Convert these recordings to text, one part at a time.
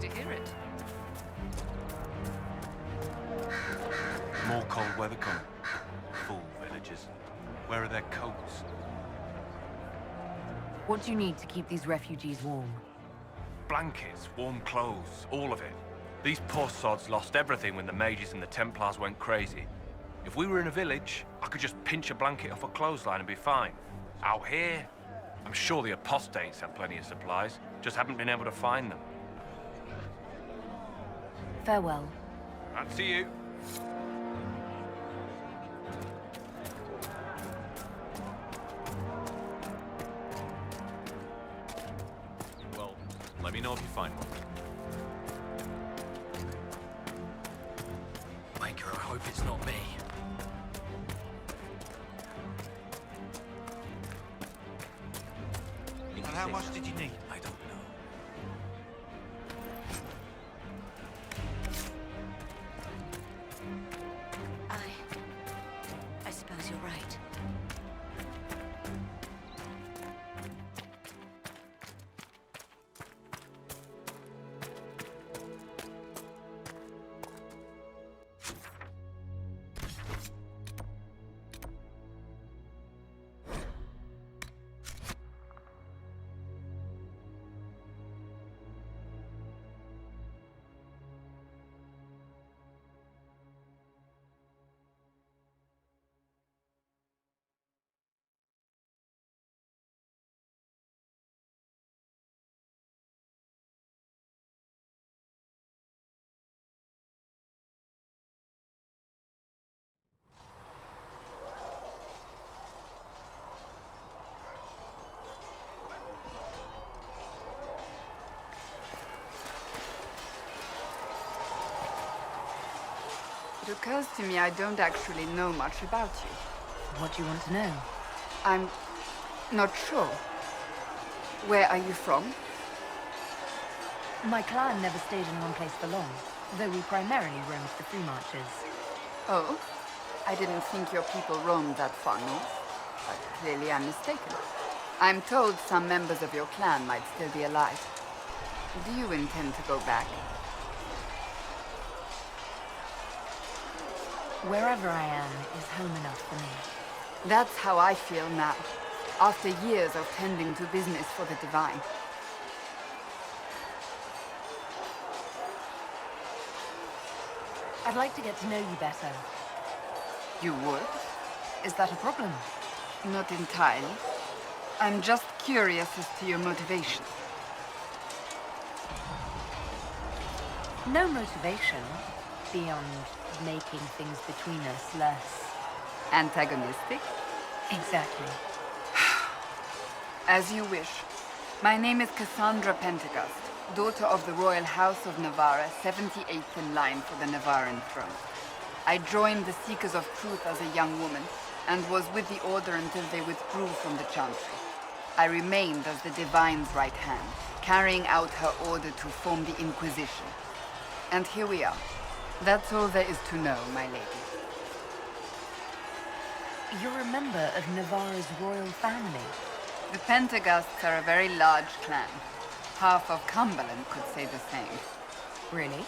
to hear it. More cold weather coming. Fool villagers. Where are their coats? What do you need to keep these refugees warm? Blankets, warm clothes, all of it. These poor sods lost everything when the mages and the Templars went crazy. If we were in a village, I could just pinch a blanket off a clothesline and be fine. Out here, I'm sure the apostates have plenty of supplies, just haven't been able to find them. Farewell. I'd see you. Well, let me know if you find one. Maker, I hope it's not me. And how much did you need? I don't know. I suppose you're right. It occurs to me I don't actually know much about you. What do you want to know? I'm not sure. Where are you from? My clan never stayed in one place for long, though we primarily roamed the free marches. Oh? I didn't think your people roamed that far north. But clearly I'm mistaken. I'm told some members of your clan might still be alive. Do you intend to go back? Wherever I am is home enough for me. That's how I feel now, after years of tending to business for the divine. I'd like to get to know you better. You would? Is that a problem? Not entirely. I'm just curious as to your motivation. No motivation beyond making things between us less Antagonistic? exactly. As you wish. My name is Cassandra Pentecost, daughter of the Royal House of Navarre, 78th in line for the Navarran throne. I joined the Seekers of Truth as a young woman, and was with the Order until they withdrew from the Chantry. I remained as the Divine's right hand, carrying out her order to form the Inquisition. And here we are. That's all there is to know, my lady. You're a member of Navarre's royal family. The Pentecosts are a very large clan. Half of Cumberland could say the same. Really?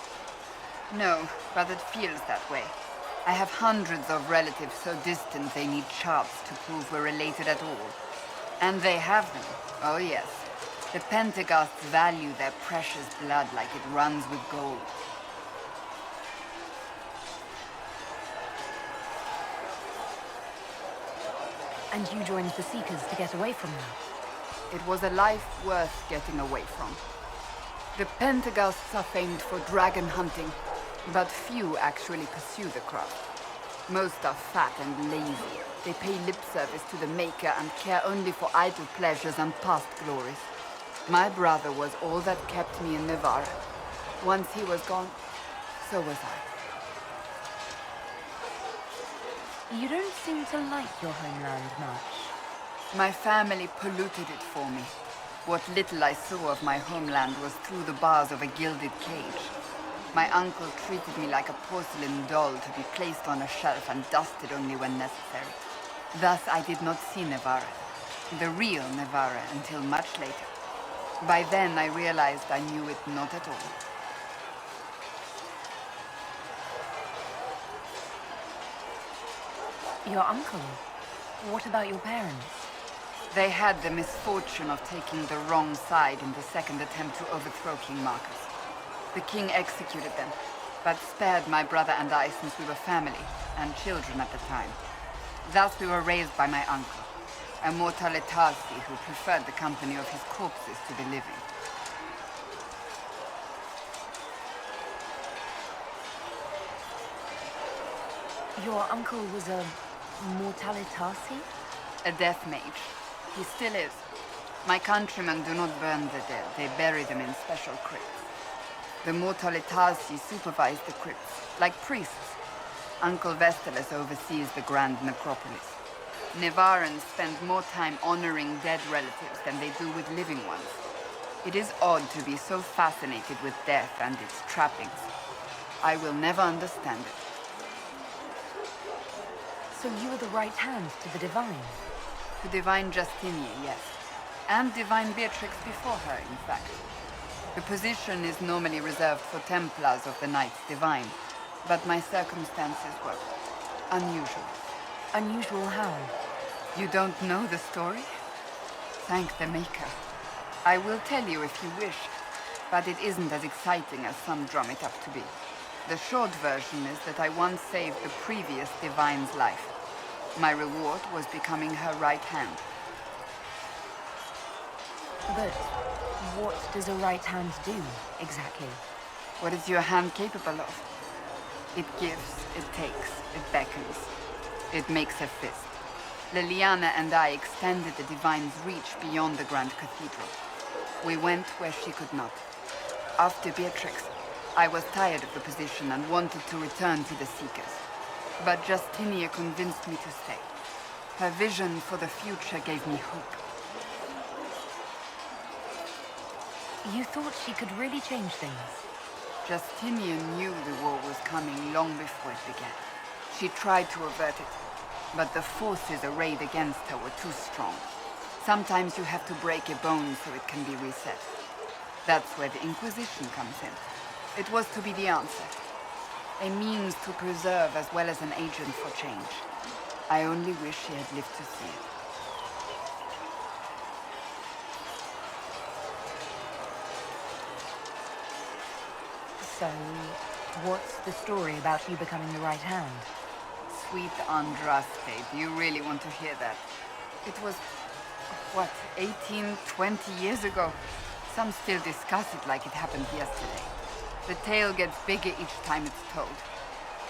No, but it feels that way. I have hundreds of relatives so distant they need charts to prove we're related at all. And they have them. Oh yes. The Pentecosts value their precious blood like it runs with gold. And you joined the Seekers to get away from that? It was a life worth getting away from. The Pentecosts are famed for dragon hunting, but few actually pursue the craft. Most are fat and lazy. They pay lip service to the Maker and care only for idle pleasures and past glories. My brother was all that kept me in Navarre. Once he was gone, so was I. You don't seem to like your homeland much. My family polluted it for me. What little I saw of my homeland was through the bars of a gilded cage. My uncle treated me like a porcelain doll to be placed on a shelf and dusted only when necessary. Thus I did not see Navarre, the real Navarre, until much later. By then I realized I knew it not at all. Your uncle? What about your parents? They had the misfortune of taking the wrong side in the second attempt to overthrow King Marcus. The king executed them, but spared my brother and I since we were family, and children at the time. Thus we were raised by my uncle, a mortale Tarsi who preferred the company of his corpses to the living. Your uncle was a mortale Tarsi? A death mage. He still is. My countrymen do not burn the dead, they bury them in special crypts. The mortale Tarsi supervise the crypts, like priests. Uncle Vestalis oversees the grand necropolis. Nevarans spend more time honoring dead relatives than they do with living ones. It is odd to be so fascinated with death and its trappings. I will never understand it. So you were the right hand to the Divine? To Divine Justinia, yes. And Divine Beatrix before her, in fact. The position is normally reserved for Templars of the Knights Divine, but my circumstances were unusual. Unusual how? You don't know the story? Thank the Maker. I will tell you if you wish, but it isn't as exciting as some drum it up to be. The short version is that I once saved the previous Divine's life. My reward was becoming her right hand. But what does a right hand do, exactly? What is your hand capable of? It gives, it takes, it beckons. It makes a fist. Liliana and I extended the Divine's reach beyond the Grand Cathedral. We went where she could not. After Beatrix, I was tired of the position and wanted to return to the Seekers. But Justinia convinced me to stay. Her vision for the future gave me hope. You thought she could really change things? Justinia knew the war was coming long before it began. She tried to avert it, but the forces arrayed against her were too strong. Sometimes you have to break a bone so it can be reset. That's where the Inquisition comes in. It was to be the answer. A means to preserve as well as an agent for change. I only wish she had lived to see it. So, what's the story about you becoming the right hand? Sweet Andraste, do you really want to hear that? It was, what, 18, 20 years ago? Some still discuss it like it happened yesterday. The tale gets bigger each time it's told.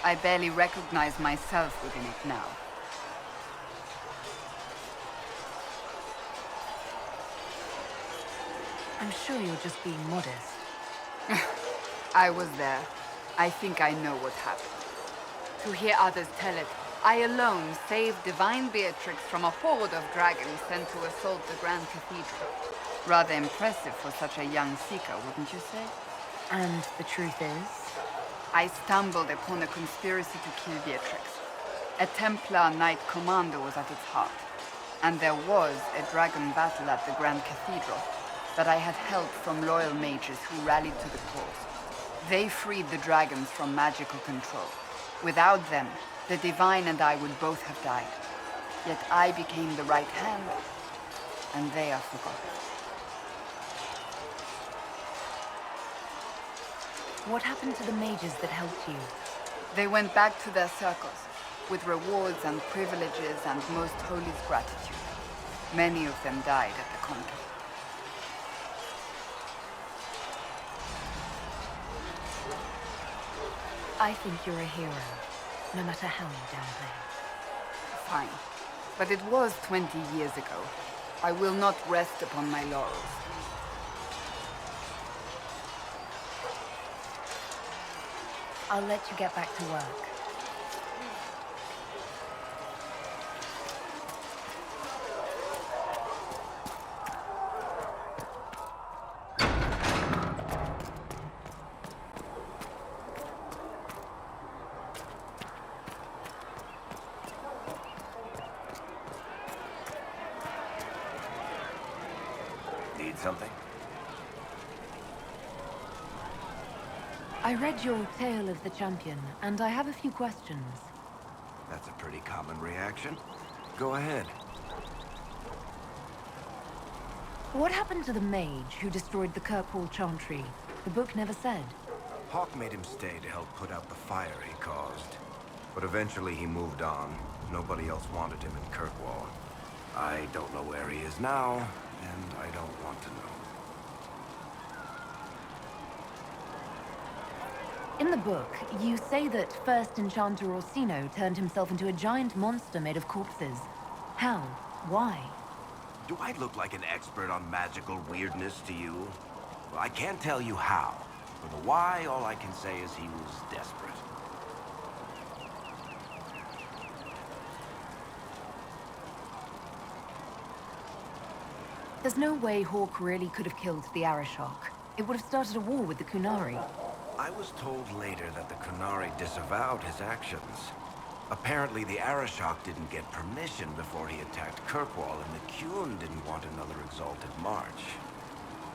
I barely recognize myself within it now. I'm sure you're just being modest. I was there. I think I know what happened. To hear others tell it, I alone saved Divine Beatrix from a horde of dragons sent to assault the Grand Cathedral. Rather impressive for such a young seeker, wouldn't you say? And the truth is? I stumbled upon a conspiracy to kill Beatrix. A Templar Knight Commander was at its heart. And there was a dragon battle at the Grand Cathedral, but I had help from loyal mages who rallied to the cause. They freed the dragons from magical control. Without them, the Divine and I would both have died. Yet I became the right hand, and they are forgotten. What happened to the mages that helped you? They went back to their circles, with rewards and privileges and most holy gratitude. Many of them died at the conflict. I think you're a hero, no matter how you downplay it. Fine. But it was 20 years ago. I will not rest upon my laurels. I'll let you get back to work. Need something? I read your Tale of the Champion, and I have a few questions. That's a pretty common reaction. Go ahead. What happened to the mage who destroyed the Kirkwall Chantry? The book never said. Hawke made him stay to help put out the fire he caused. But eventually he moved on. Nobody else wanted him in Kirkwall. I don't know where he is now, and I don't want to know. In the book, you say that first Enchanter Orsino turned himself into a giant monster made of corpses. How? Why? Do I look like an expert on magical weirdness to you? Well, I can't tell you how. For the why, all I can say is he was desperate. There's no way Hawke really could have killed the Arishok. It would have started a war with the Kunari. I was told later that the Kunari disavowed his actions. Apparently, the Arishok didn't get permission before he attacked Kirkwall, and the Qun didn't want another exalted march.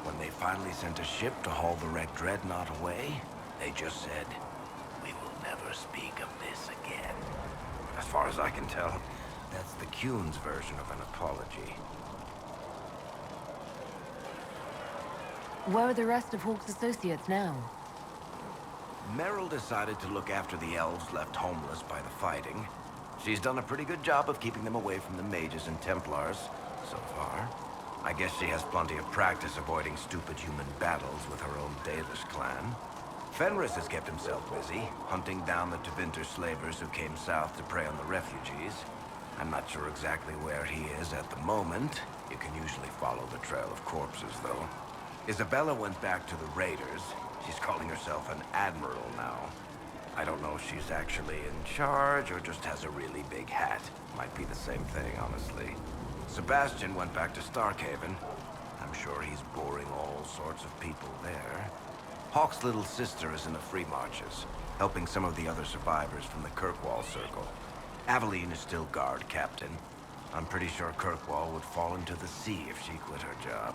When they finally sent a ship to haul the wrecked dreadnought away, they just said, "We will never speak of this again." As far as I can tell, that's the Qun's version of an apology. Where are the rest of Hawke's associates now? Merrill decided to look after the elves left homeless by the fighting. She's done a pretty good job of keeping them away from the mages and Templars, so far. I guess she has plenty of practice avoiding stupid human battles with her own Thedas clan. Fenris has kept himself busy, hunting down the Tevinter slavers who came south to prey on the refugees. I'm not sure exactly where he is at the moment. You can usually follow the trail of corpses, though. Isabella went back to the raiders. She's calling herself an admiral now. I don't know if she's actually in charge or just has a really big hat. Might be the same thing, honestly. Sebastian went back to Starkhaven. I'm sure he's boring all sorts of people there. Hawke's little sister is in the Free Marches, helping some of the other survivors from the Kirkwall Circle. Aveline is still guard captain. I'm pretty sure Kirkwall would fall into the sea if she quit her job.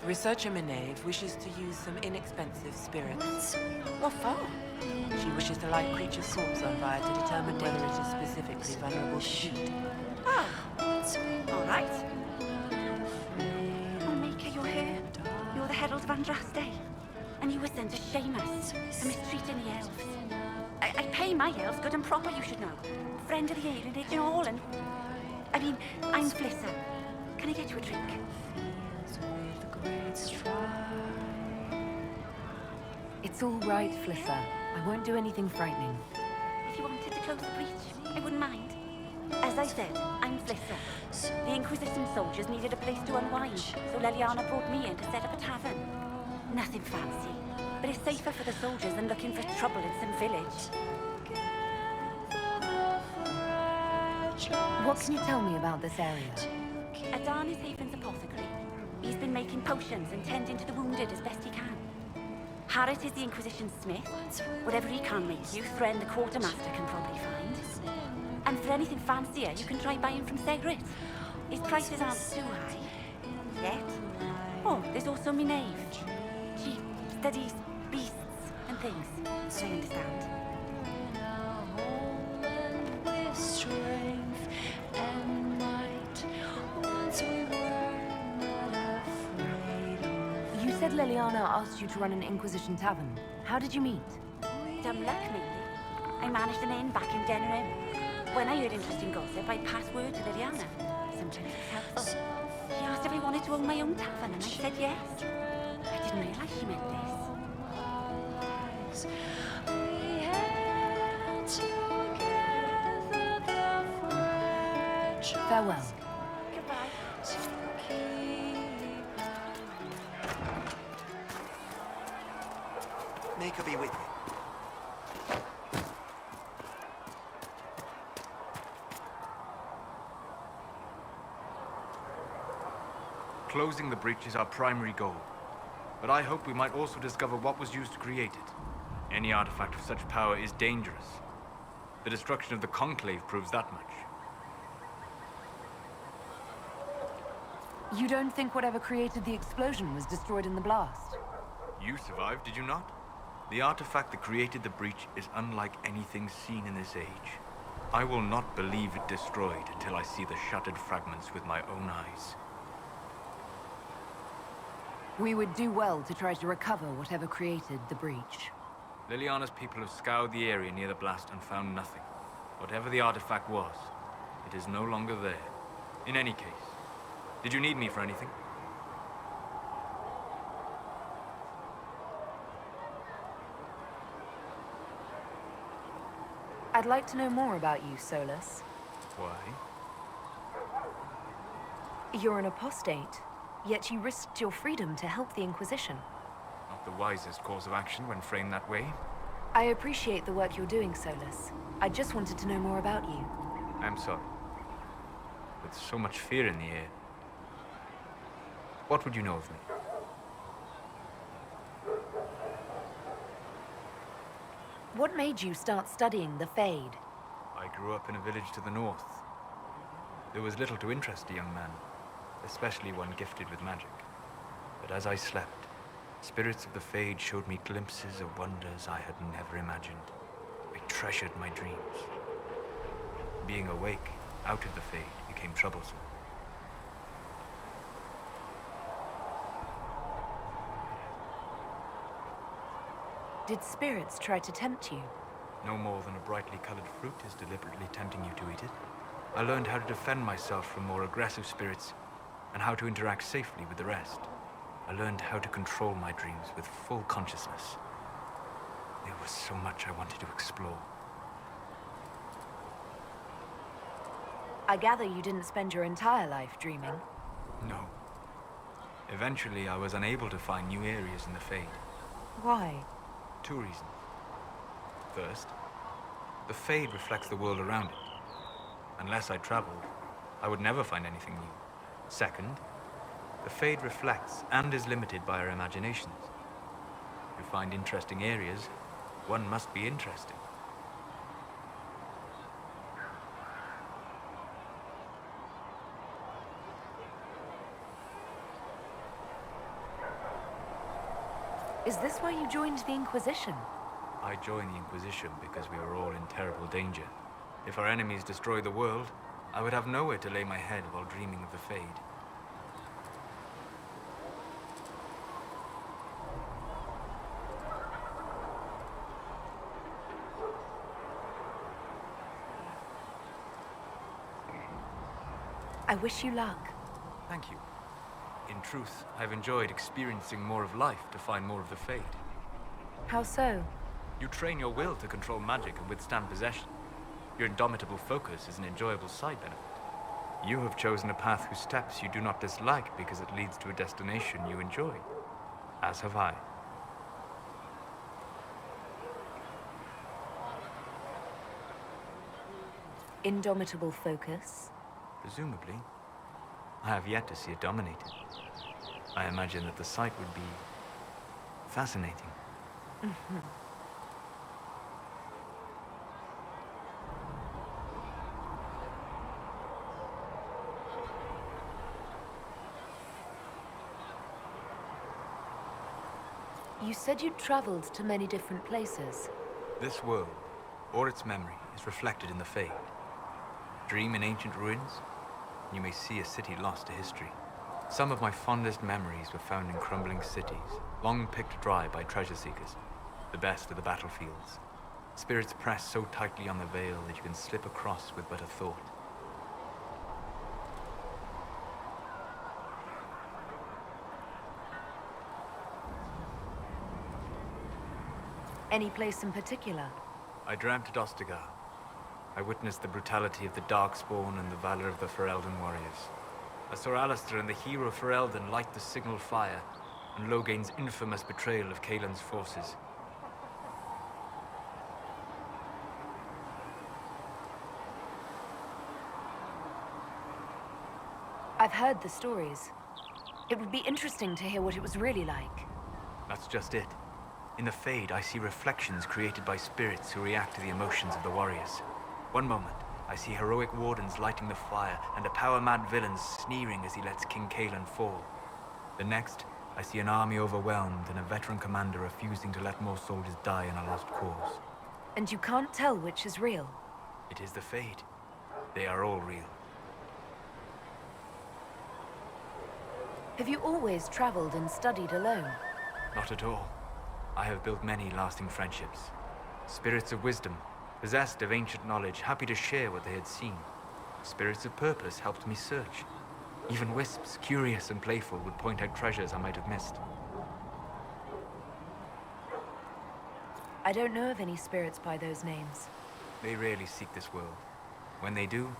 Researcher Minave wishes to use some inexpensive spirits. What for? She wishes to light creatures' souls on fire to determine whether it is specifically vulnerable to heat. Ah, all right. Oh, Maker, you're here. You're the Herald of Andraste. And you were sent to shame us for mistreating the elves. I pay my elves good and proper, you should know. Friend of the alienage and all, and... I mean, I'm Flissa. Can I get you a drink? It's all right, Flissa. I won't do anything frightening. If you wanted to close the breach, I wouldn't mind. As I said, I'm Flissa. The Inquisition soldiers needed a place to unwind, so Leliana brought me in to set up a tavern. Nothing fancy, but it's safer for the soldiers than looking for trouble in some village. What can you tell me about this area? Adan is Haven's apothecary. He's been making potions and tending to the wounded as best he can. Harrit is the Inquisition smith. Whatever he can make you, Thren the quartermaster can probably find. And for anything fancier, you can try buying from Segrit. His prices aren't too high. Yet. Oh, there's also Minave. She studies beasts and things, as I understand. You said Leliana asked you to run an Inquisition tavern. How did you meet? Dumb luck, mainly. I managed an inn back in Denerim. When I heard interesting gossip, I passed word to Liliana. Sometimes it's helpful. She asked if I wanted to own my own tavern, and I said yes. I didn't realize she meant this. Farewell. Goodbye. Make her be with me. Closing the breach is our primary goal. But I hope we might also discover what was used to create it. Any artifact of such power is dangerous. The destruction of the Conclave proves that much. You don't think whatever created the explosion was destroyed in the blast? You survived, did you not? The artifact that created the breach is unlike anything seen in this age. I will not believe it destroyed until I see the shattered fragments with my own eyes. We would do well to try to recover whatever created the breach. Liliana's people have scoured the area near the blast and found nothing. Whatever the artifact was, it is no longer there. In any case, did you need me for anything? I'd like to know more about you, Solus. Why? You're an apostate, yet you risked your freedom to help the Inquisition. Not the wisest course of action when framed that way. I appreciate the work you're doing, Solus. I just wanted to know more about you. I'm sorry. With so much fear in the air. What would you know of me? What made you start studying the Fade? I grew up in a village to the north. There was little to interest a young man, especially one gifted with magic. But as I slept, spirits of the Fade showed me glimpses of wonders I had never imagined. I treasured my dreams. Being awake, out of the Fade, became troublesome. Did spirits try to tempt you? No more than a brightly colored fruit is deliberately tempting you to eat it. I learned how to defend myself from more aggressive spirits, and how to interact safely with the rest. I learned how to control my dreams with full consciousness. There was so much I wanted to explore. I gather you didn't spend your entire life dreaming. No. Eventually, I was unable to find new areas in the Fade. Why? 2 reasons. First, the Fade reflects the world around it. Unless I traveled, I would never find anything new. Second, the Fade reflects and is limited by our imaginations. To find interesting areas, one must be interesting. Is this why you joined the Inquisition? I joined the Inquisition because we were all in terrible danger. If our enemies destroyed the world, I would have nowhere to lay my head while dreaming of the Fade. I wish you luck. Thank you. In truth, I've enjoyed experiencing more of life to find more of the Fade. How so? You train your will to control magic and withstand possession. Your indomitable focus is an enjoyable side benefit. You have chosen a path whose steps you do not dislike because it leads to a destination you enjoy. As have I. Indomitable focus? Presumably. I have yet to see it dominated. I imagine that the sight would be fascinating. You said you'd traveled to many different places. This world, or its memory, is reflected in the Fade. Dream in ancient ruins, and you may see a city lost to history. Some of my fondest memories were found in crumbling cities, long picked dry by treasure seekers. The best of the battlefields. Spirits press so tightly on the veil that you can slip across with but a thought. Any place in particular? I dreamt at Ostagar. I witnessed the brutality of the Darkspawn and the valor of the Ferelden warriors. I saw Alistair and the hero Ferelden light the signal fire, and Logain's infamous betrayal of Kaelin's forces. I've heard the stories. It would be interesting to hear what it was really like. That's just it. In the Fade, I see reflections created by spirits who react to the emotions of the warriors. One moment, I see heroic wardens lighting the fire and a power-mad villain sneering as he lets King Cullen fall. The next, I see an army overwhelmed and a veteran commander refusing to let more soldiers die in a lost cause. And you can't tell which is real? It is the Fade. They are all real. Have you always traveled and studied alone? Not at all. I have built many lasting friendships. Spirits of wisdom, possessed of ancient knowledge, happy to share what they had seen. Spirits of purpose helped me search. Even wisps, curious and playful, would point out treasures I might have missed. I don't know of any spirits by those names. They rarely seek this world. When they do,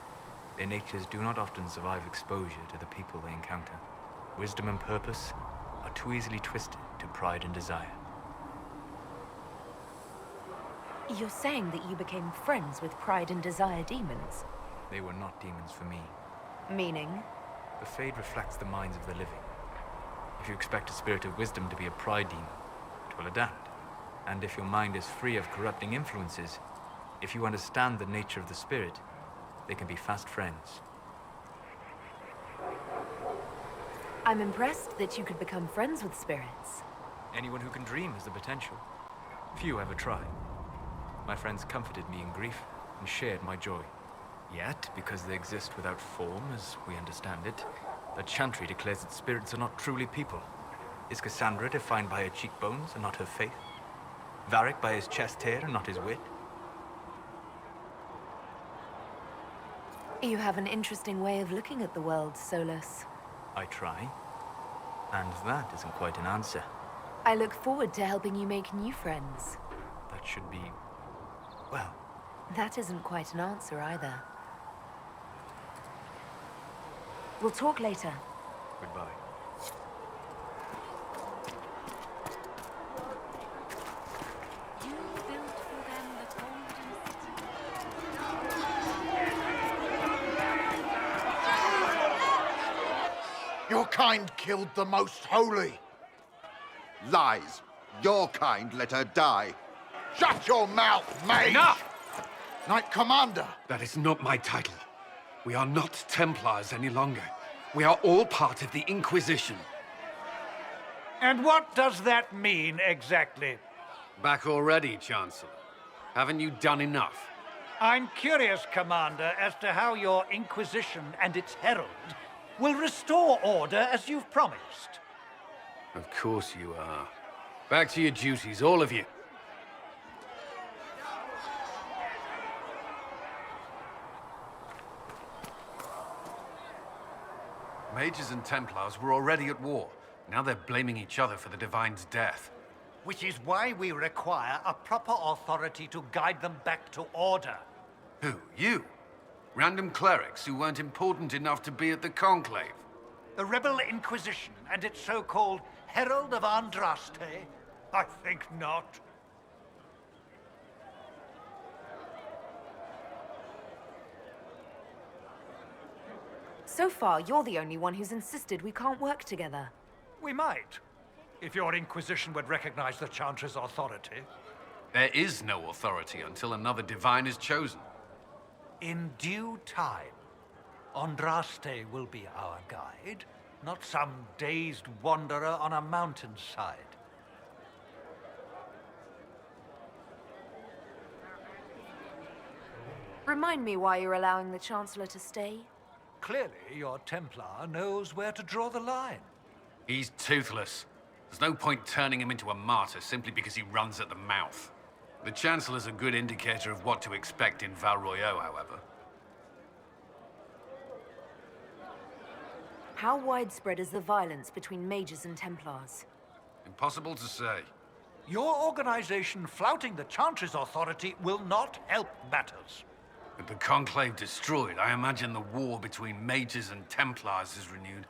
their natures do not often survive exposure to the people they encounter. Wisdom and purpose are too easily twisted to pride and desire. You're saying that you became friends with Pride and Desire demons? They were not demons for me. Meaning? The Fade reflects the minds of the living. If you expect a spirit of wisdom to be a pride demon, it will adapt. And if your mind is free of corrupting influences, if you understand the nature of the spirit, they can be fast friends. I'm impressed that you could become friends with spirits. Anyone who can dream has the potential. Few ever try. My friends comforted me in grief and shared my joy. Yet, because they exist without form, as we understand it, the Chantry declares that spirits are not truly people. Is Cassandra defined by her cheekbones and not her faith? Varric by his chest hair and not his wit? You have an interesting way of looking at the world, Solus. I try. And that isn't quite an answer. I look forward to helping you make new friends. That should be... well... That isn't quite an answer either. We'll talk later. Goodbye. You built for them the golden city. Your kind killed the most holy. Lies. Your kind let her die. Shut your mouth, mage! Enough! Knight Commander! That is not my title. We are not Templars any longer. We are all part of the Inquisition. And what does that mean, exactly? Back already, Chancellor. Haven't you done enough? I'm curious, Commander, as to how your Inquisition and its herald will restore order as you've promised. Of course you are. Back to your duties, all of you. Mages and Templars were already at war. Now they're blaming each other for the Divine's death. Which is why we require a proper authority to guide them back to order. Who? You? Random clerics who weren't important enough to be at the Conclave? The Rebel Inquisition and its so-called Herald of Andraste? I think not. So far, you're the only one who's insisted we can't work together. We might, if your Inquisition would recognize the Chantry's authority. There is no authority until another Divine is chosen. In due time, Andraste will be our guide, not some dazed wanderer on a mountainside. Remind me why you're allowing the Chancellor to stay? Clearly, your Templar knows where to draw the line. He's toothless. There's no point turning him into a martyr simply because he runs at the mouth. The Chancellor's a good indicator of what to expect in Val Royeaux, however. How widespread is the violence between mages and Templars? Impossible to say. Your organization flouting the Chantry's authority will not help matters. With the Conclave destroyed, I imagine the war between mages and Templars is renewed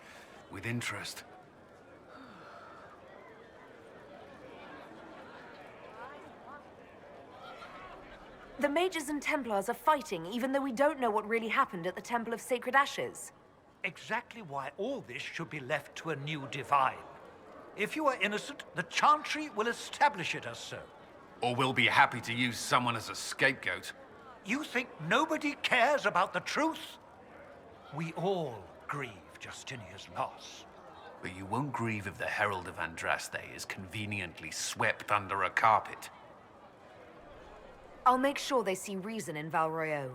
with interest. The mages and Templars are fighting, even though we don't know what really happened at the Temple of Sacred Ashes. Exactly why all this should be left to a new Divine. If you are innocent, the Chantry will establish it as so. Or we'll be happy to use someone as a scapegoat. You think nobody cares about the truth? We all grieve Justinia's loss. But you won't grieve if the Herald of Andraste is conveniently swept under a carpet. I'll make sure they see reason in Val Royeaux.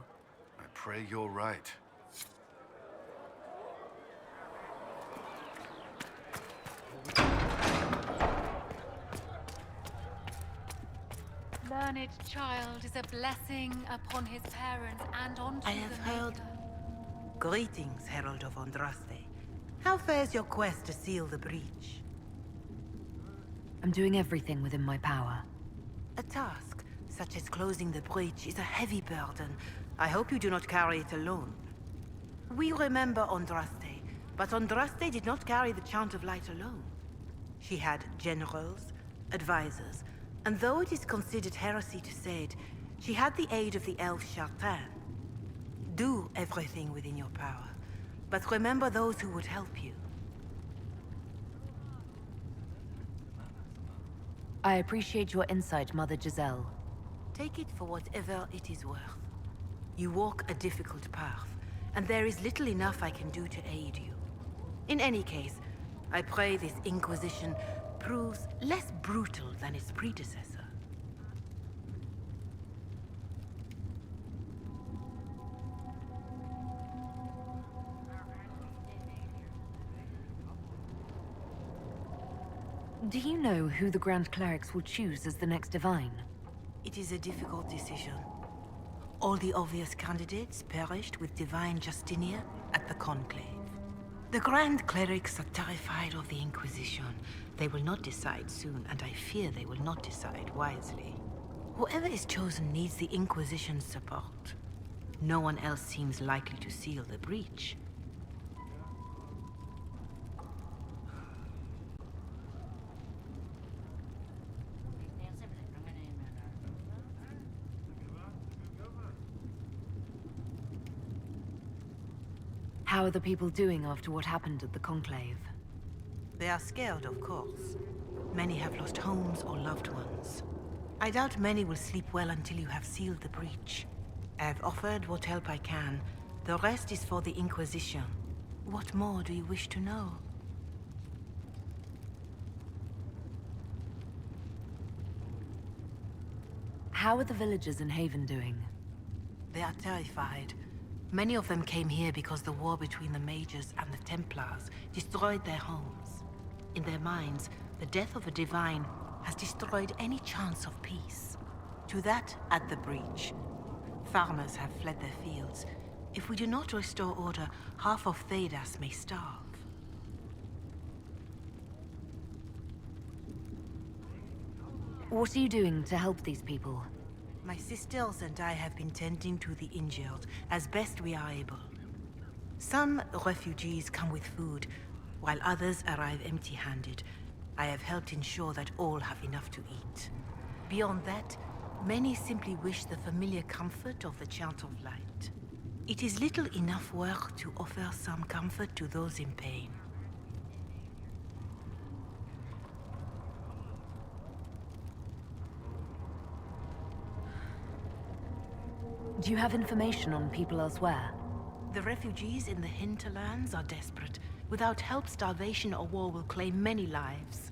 I pray you're right. Learned child is a blessing upon his parents and onto I have the heard. Maker. Greetings, Herald of Andraste. How fares your quest to seal the breach? I'm doing everything within my power. A task, such as closing the breach, is a heavy burden. I hope you do not carry it alone. We remember Andraste, but Andraste did not carry the Chant of Light alone. She had generals, advisors, and though it is considered heresy to say it, she had the aid of the elf Chartan. Do everything within your power, but remember those who would help you. I appreciate your insight, Mother Giselle. Take it for whatever it is worth. You walk a difficult path, and there is little enough I can do to aid you. In any case, I pray this Inquisition proves less brutal than its predecessor. Do you know who the Grand Clerics will choose as the next Divine? It is a difficult decision. All the obvious candidates perished with Divine Justinia at the Conclave. The Grand Clerics are terrified of the Inquisition. They will not decide soon, and I fear they will not decide wisely. Whoever is chosen needs the Inquisition's support. No one else seems likely to seal the breach. How are the people doing after what happened at the Conclave? They are scared, of course. Many have lost homes or loved ones. I doubt many will sleep well until you have sealed the breach. I have offered what help I can. The rest is for the Inquisition. What more do you wish to know? How are the villagers in Haven doing? They are terrified. Many of them came here because the war between the mages and the Templars destroyed their homes. In their minds, the death of a divine has destroyed any chance of peace. To that, add the breach. Farmers have fled their fields. If we do not restore order, half of Thedas may starve. What are you doing to help these people? My sisters and I have been tending to the injured as best we are able. Some refugees come with food, while others arrive empty-handed. I have helped ensure that all have enough to eat. Beyond that, many simply wish the familiar comfort of the Chant of Light. It is little enough work to offer some comfort to those in pain. Do you have information on people elsewhere? The refugees in the hinterlands are desperate. Without help, starvation or war will claim many lives.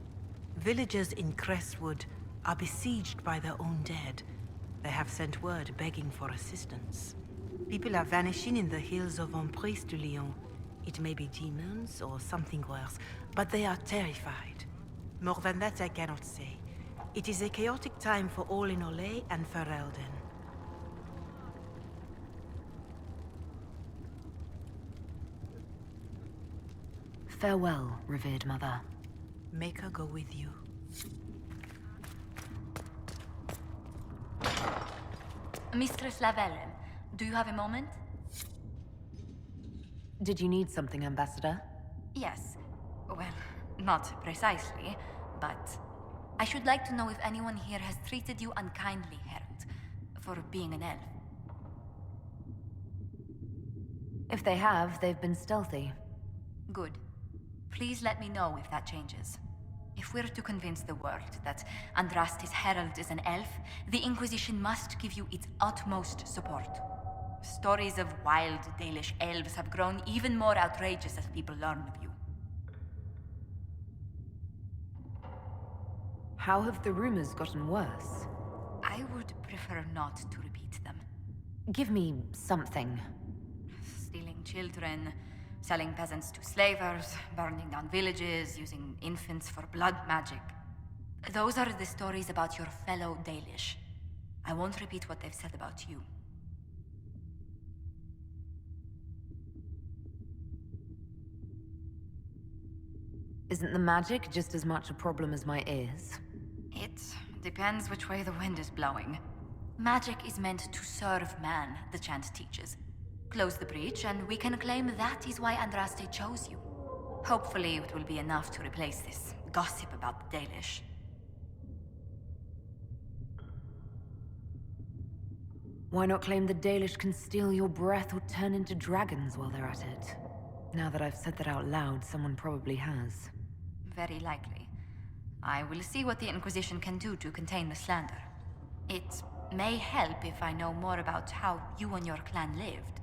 Villagers in Crestwood are besieged by their own dead. They have sent word begging for assistance. People are vanishing in the hills of Emprise de Lyon. It may be demons or something worse, but they are terrified. More than that I cannot say. It is a chaotic time for all in Olay and Ferelden. Farewell, revered mother. Make her go with you. Mistress Lavellan, do you have a moment? Did you need something, Ambassador? Yes. Well, not precisely, but I should like to know if anyone here has treated you unkindly, Herald, for being an elf. If they have, they've been stealthy. Good. Please let me know if that changes. If we're to convince the world that Andraste's herald is an elf, the Inquisition must give you its utmost support. Stories of wild Dalish elves have grown even more outrageous as people learn of you. How have the rumors gotten worse? I would prefer not to repeat them. Give me something. Stealing children, selling peasants to slavers, burning down villages, using infants for blood magic. Those are the stories about your fellow Dalish. I won't repeat what they've said about you. Isn't the magic just as much a problem as my ears? It depends which way the wind is blowing. Magic is meant to serve man, the chant teaches. Close the breach, and we can claim that is why Andraste chose you. Hopefully it will be enough to replace this gossip about the Dalish. Why not claim the Dalish can steal your breath or turn into dragons while they're at it? Now that I've said that out loud, someone probably has. Very likely. I will see what the Inquisition can do to contain the slander. It may help if I know more about how you and your clan lived.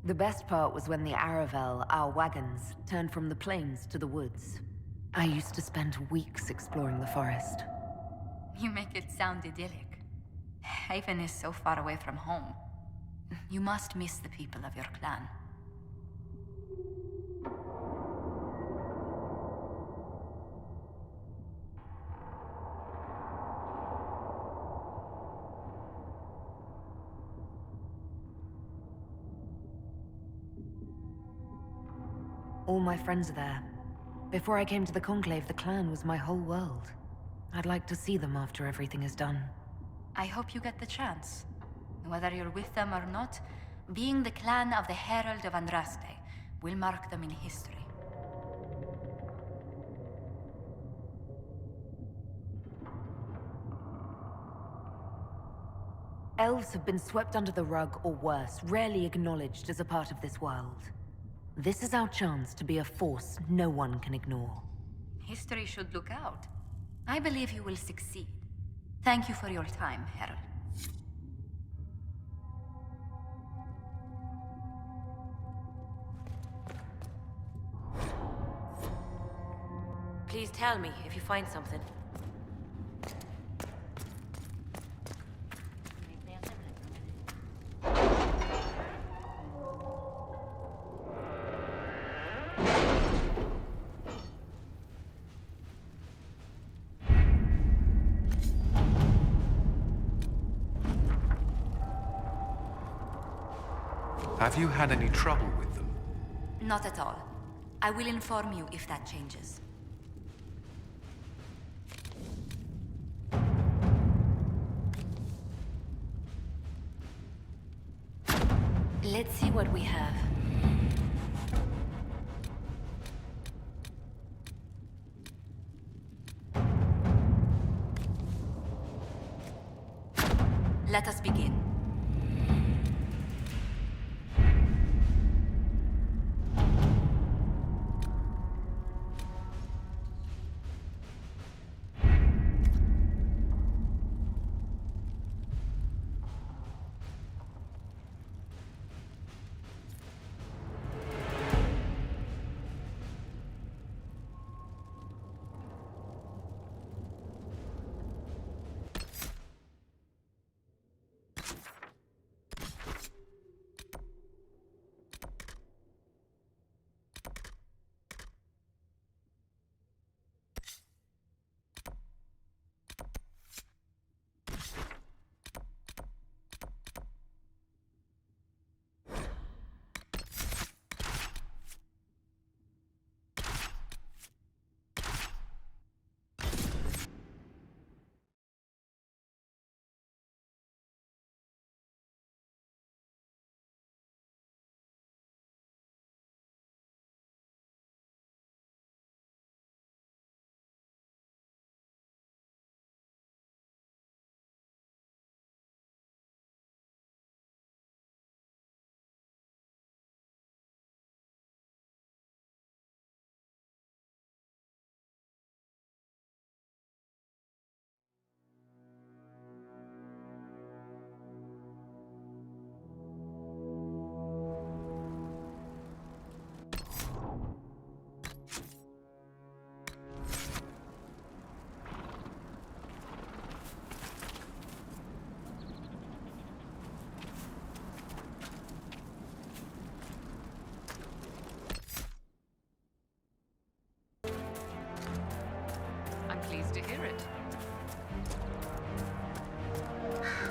The best part was when the Aravel, our wagons, turned from the plains to the woods. I used to spend weeks exploring the forest. You make it sound idyllic. Haven is so far away from home. You must miss the people of your clan. All my friends are there. Before I came to the Conclave, the clan was my whole world. I'd like to see them after everything is done. I hope you get the chance. Whether you're with them or not, being the clan of the Herald of Andraste will mark them in history. Elves have been swept under the rug or worse, rarely acknowledged as a part of this world. This is our chance to be a force no one can ignore. History should look out. I believe you will succeed. Thank you for your time, Herald. Please tell me if you find something. Have you had any trouble with them? Not at all. I will inform you if that changes. Let's see what we have. Let us begin.